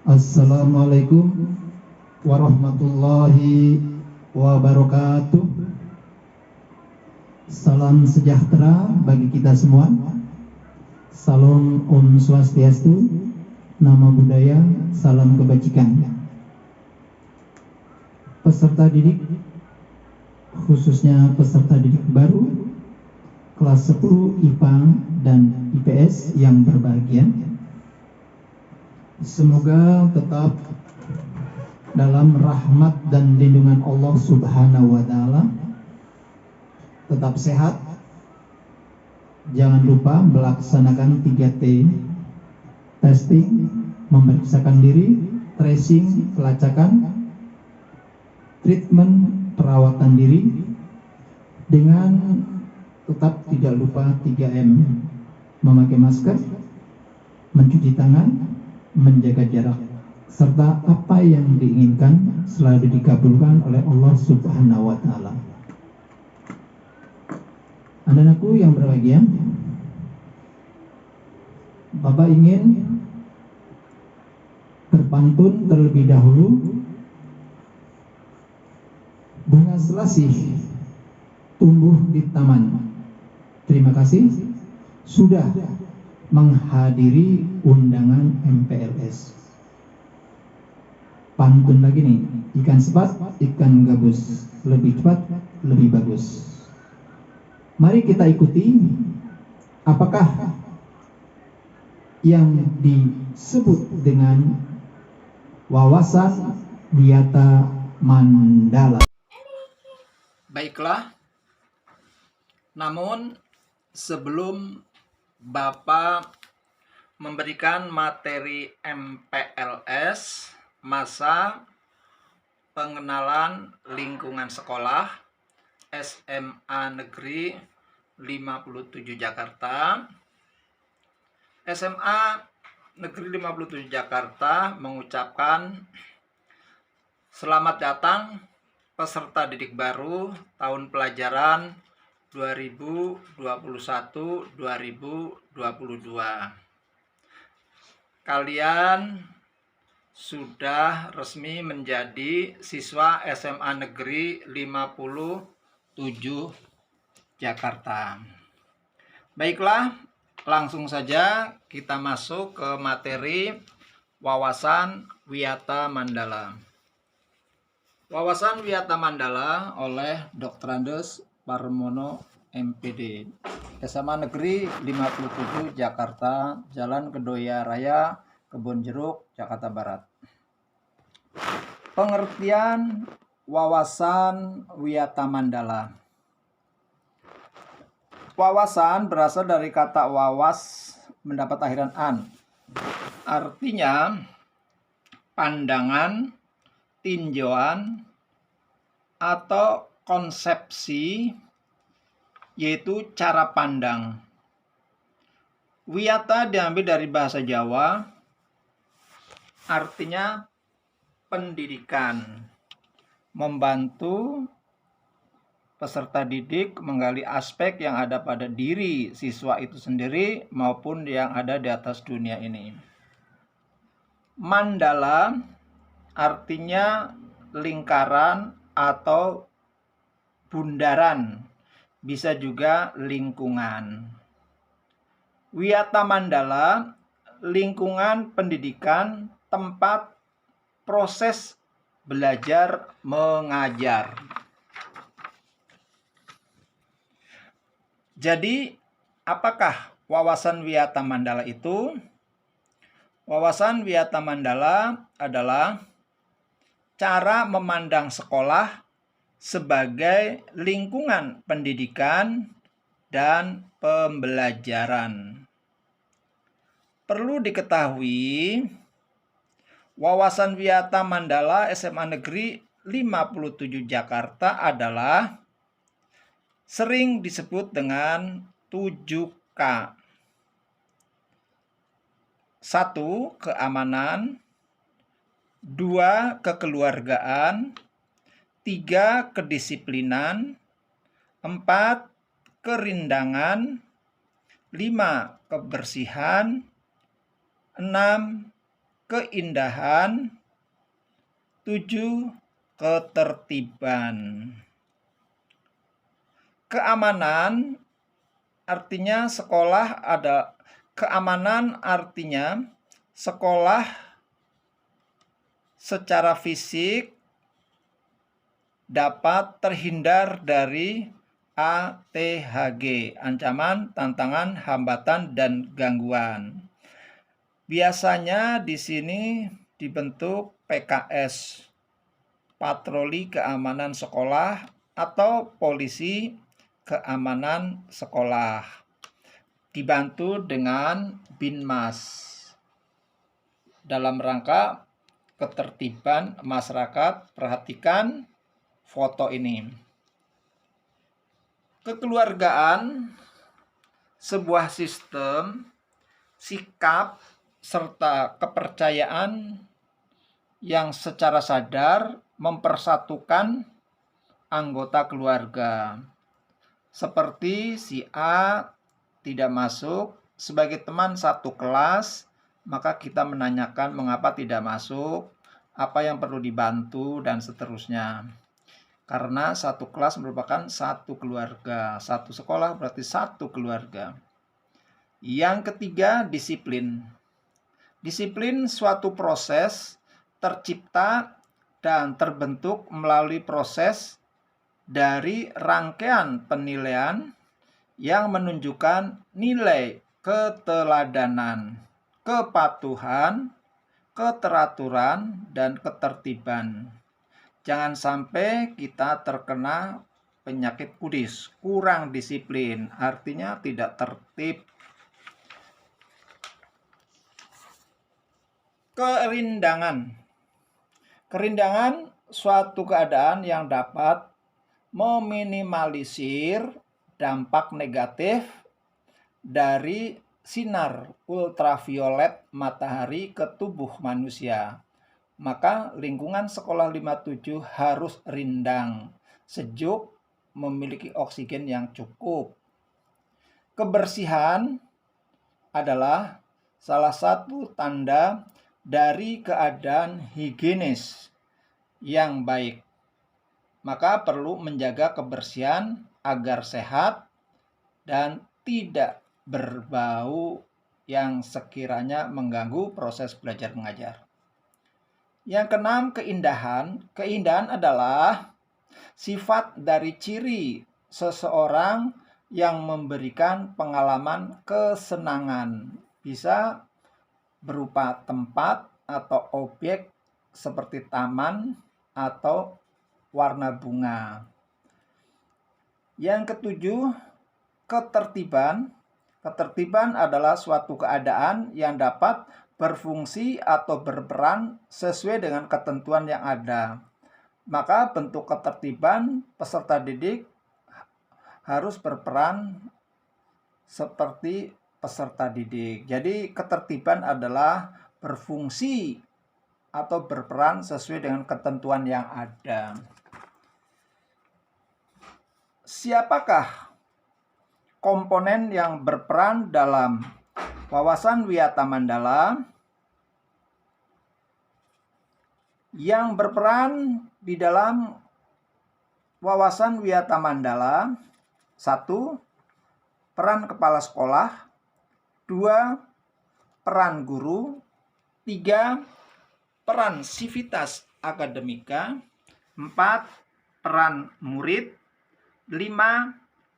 Assalamualaikum warahmatullahi wabarakatuh. Salam sejahtera bagi kita semua. Salam Om Swastiastu, Nama Budaya, salam kebajikan. Peserta didik, khususnya peserta didik baru kelas 10 IPA dan IPS yang berbahagia, semoga tetap dalam rahmat dan lindungan Allah Subhanahu wa Ta'ala, tetap sehat. Jangan lupa melaksanakan 3T, testing, memeriksakan diri, tracing, pelacakan, treatment, perawatan diri, dengan tetap tidak lupa 3M, memakai masker, mencuci tangan, menjaga jarak, serta apa yang diinginkan selalu dikabulkan oleh Allah Subhanahu wa Ta'ala. Anak-anakku yang berbahagia, Bapak ingin berpantun terlebih dahulu. Bunga selasih tumbuh di taman. Terima kasih sudah menghadiri undangan MPLS. Pantun lagi nih, ikan sepat, ikan gabus, lebih cepat, lebih bagus. Mari kita ikuti apakah yang disebut dengan wawasan wiyata mandala. Baiklah, namun sebelum Bapak memberikan materi MPLS, masa pengenalan lingkungan sekolah SMA Negeri 57 Jakarta, SMA Negeri 57 Jakarta mengucapkan selamat datang peserta didik baru tahun pelajaran 2021-2022. Kalian sudah resmi menjadi siswa SMA Negeri 57 Jakarta. Baiklah, langsung saja kita masuk ke materi wawasan wiyata mandala. Wawasan wiyata mandala oleh Dr. Andes Parmono MPD, SMA Negeri 57 Jakarta, Jalan Kedoya Raya, Kebon Jeruk, Jakarta Barat. Pengertian wawasan wiyata mandala. Wawasan berasal dari kata wawas mendapat akhiran an. Artinya pandangan, tinjauan, atau konsepsi, yaitu cara pandang. Wiyata diambil dari bahasa Jawa, artinya pendidikan, membantu peserta didik menggali aspek yang ada pada diri siswa itu sendiri maupun yang ada di atas dunia ini. Mandala artinya lingkaran atau bundaran, bisa juga lingkungan. Wiyata mandala, lingkungan pendidikan, tempat proses belajar mengajar. Jadi, apakah wawasan wiyata mandala itu? Wawasan wiyata mandala adalah cara memandang sekolah sebagai lingkungan pendidikan dan pembelajaran. Perlu diketahui, wawasan wiyata mandala SMA Negeri 57 Jakarta adalah sering disebut dengan 7K. 1. Keamanan, 2. Kekeluargaan, 3. Kedisiplinan, 4. Kerindangan, 5. Kebersihan, 6. keindahan. 7. Ketertiban. Keamanan artinya keamanan artinya sekolah secara fisik dapat terhindar dari ATHG, ancaman, tantangan, hambatan, dan gangguan. Biasanya di sini dibentuk PKS, Patroli Keamanan Sekolah, atau Polisi Keamanan Sekolah, dibantu dengan Binmas dalam rangka ketertiban masyarakat. Perhatikan foto ini. Kekeluargaan sebuah sistem, sikap, serta kepercayaan yang secara sadar mempersatukan anggota keluarga. Seperti si A tidak masuk sebagai teman satu kelas, maka kita menanyakan mengapa tidak masuk, apa yang perlu dibantu, dan seterusnya. Karena satu kelas merupakan satu keluarga, satu sekolah berarti satu keluarga. Yang ketiga, disiplin. Disiplin suatu proses tercipta dan terbentuk melalui proses dari rangkaian penilaian yang menunjukkan nilai keteladanan, kepatuhan, keteraturan, dan ketertiban. Jangan sampai kita terkena penyakit kudis, kurang disiplin, artinya tidak tertib. Kerindangan. Kerindangan suatu keadaan yang dapat meminimalisir dampak negatif dari sinar ultraviolet matahari ke tubuh manusia. Maka lingkungan sekolah 57 harus rindang, sejuk, memiliki oksigen yang cukup. Kebersihan adalah salah satu tanda dari keadaan higienis yang baik. Maka perlu menjaga kebersihan agar sehat dan tidak berbau yang sekiranya mengganggu proses belajar mengajar. Yang keenam, keindahan. Keindahan adalah sifat dari ciri seseorang yang memberikan pengalaman kesenangan. Bisa berupa tempat atau objek seperti taman atau warna bunga. Yang ketujuh, ketertiban. Ketertiban adalah suatu keadaan yang dapat berfungsi atau berperan sesuai dengan ketentuan yang ada. Maka bentuk ketertiban peserta didik harus berperan seperti peserta didik. Jadi ketertiban adalah berfungsi atau berperan sesuai dengan ketentuan yang ada. Siapakah komponen yang berperan dalam wawasan Wiyata Mandala? Yang berperan di dalam wawasan Wiyata Mandala: 1. Peran kepala sekolah. 2. Peran guru. 3. Peran sivitas akademika. 4. Peran murid. 5.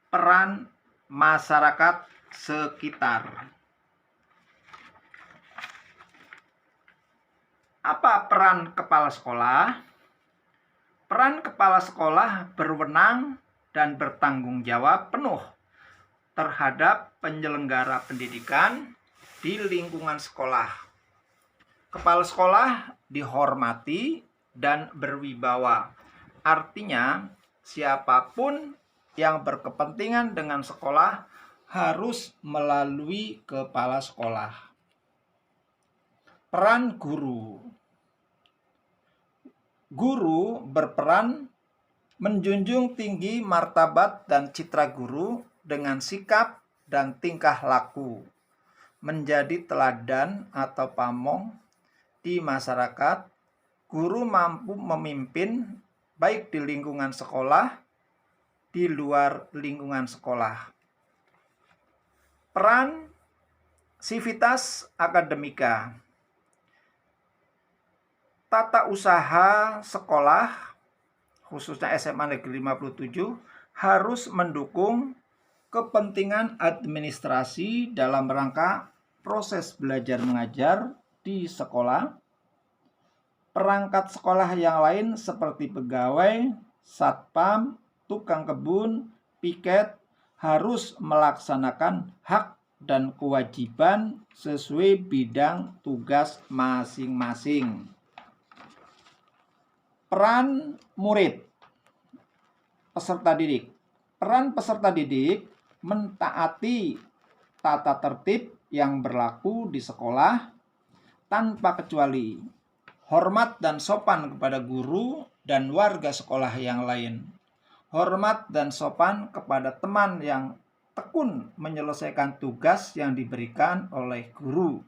Peran masyarakat sekitar. Apa peran kepala sekolah? Peran kepala sekolah berwenang dan bertanggung jawab penuh terhadap penyelenggara pendidikan di lingkungan sekolah. Kepala sekolah dihormati dan berwibawa. Artinya, siapapun yang berkepentingan dengan sekolah harus melalui kepala sekolah. Peran guru. Guru berperan menjunjung tinggi martabat dan citra guru dengan sikap dan tingkah laku, menjadi teladan atau pamong di masyarakat, guru mampu memimpin baik di lingkungan sekolah, di luar lingkungan sekolah. Peran Civitas Akademika. Tata usaha sekolah, khususnya SMA Negeri 57, harus mendukung kepentingan administrasi dalam rangka proses belajar mengajar di sekolah. Perangkat sekolah yang lain seperti pegawai, satpam, tukang kebun, piket harus melaksanakan hak dan kewajiban sesuai bidang tugas masing-masing. Peran murid, peserta didik. Peran peserta didik mentaati tata tertib yang berlaku di sekolah tanpa kecuali, hormat dan sopan kepada guru dan warga sekolah yang lain, hormat dan sopan kepada teman yang tekun menyelesaikan tugas yang diberikan oleh guru,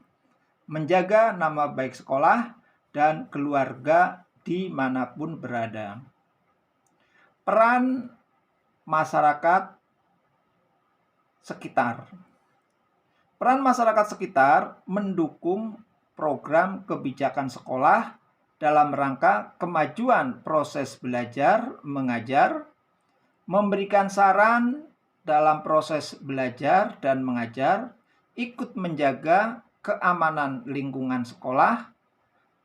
menjaga nama baik sekolah dan keluarga dimanapun berada. Peran masyarakat sekitar. Peran masyarakat sekitar mendukung program kebijakan sekolah dalam rangka kemajuan proses belajar mengajar, memberikan saran dalam proses belajar dan mengajar, ikut menjaga keamanan lingkungan sekolah,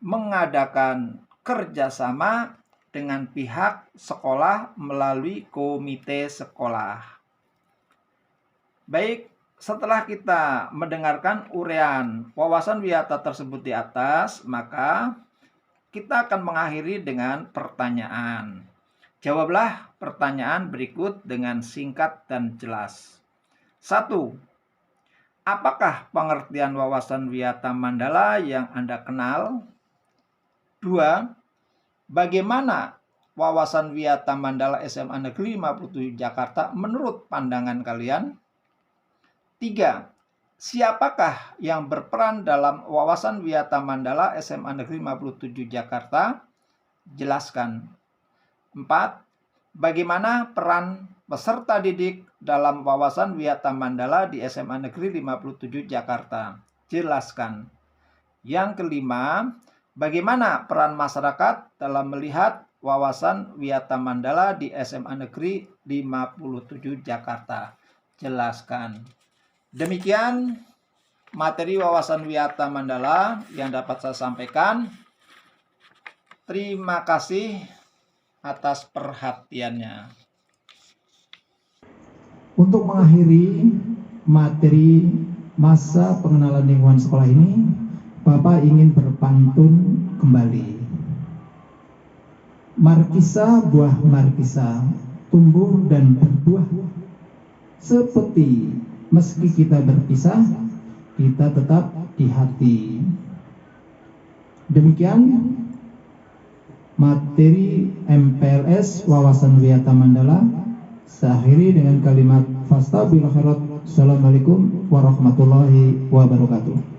mengadakan kerjasama dengan pihak sekolah melalui komite sekolah. Baik, setelah kita mendengarkan uraian wawasan wiyata tersebut di atas, maka kita akan mengakhiri dengan pertanyaan. Jawablah pertanyaan berikut dengan singkat dan jelas. 1. Apakah pengertian wawasan wiyata Mandala yang Anda kenal? 2. Bagaimana wawasan wiyata Mandala SMA Negeri 57 Jakarta menurut pandangan kalian? 3. Siapakah yang berperan dalam wawasan wiyata Mandala SMA Negeri 57 Jakarta? Jelaskan. 4. Bagaimana peran peserta didik dalam wawasan wiyata Mandala di SMA Negeri 57 Jakarta? Jelaskan. Yang kelima, bagaimana peran masyarakat dalam melihat wawasan wiyata Mandala di SMA Negeri 57 Jakarta? Jelaskan. Demikian materi wawasan wiyata Mandala yang dapat saya sampaikan. Terima kasih atas perhatiannya. Untuk mengakhiri materi masa pengenalan lingkungan sekolah ini, Bapak ingin berpantun kembali. Markisa buah markisa tumbuh dan berbuah, seperti meski kita berpisah, kita tetap di hati. Demikian materi MPLS wawasan wiyata Mandala. Saya akhiri dengan kalimat fastabiqul khairat. Assalamualaikum warahmatullahi wabarakatuh.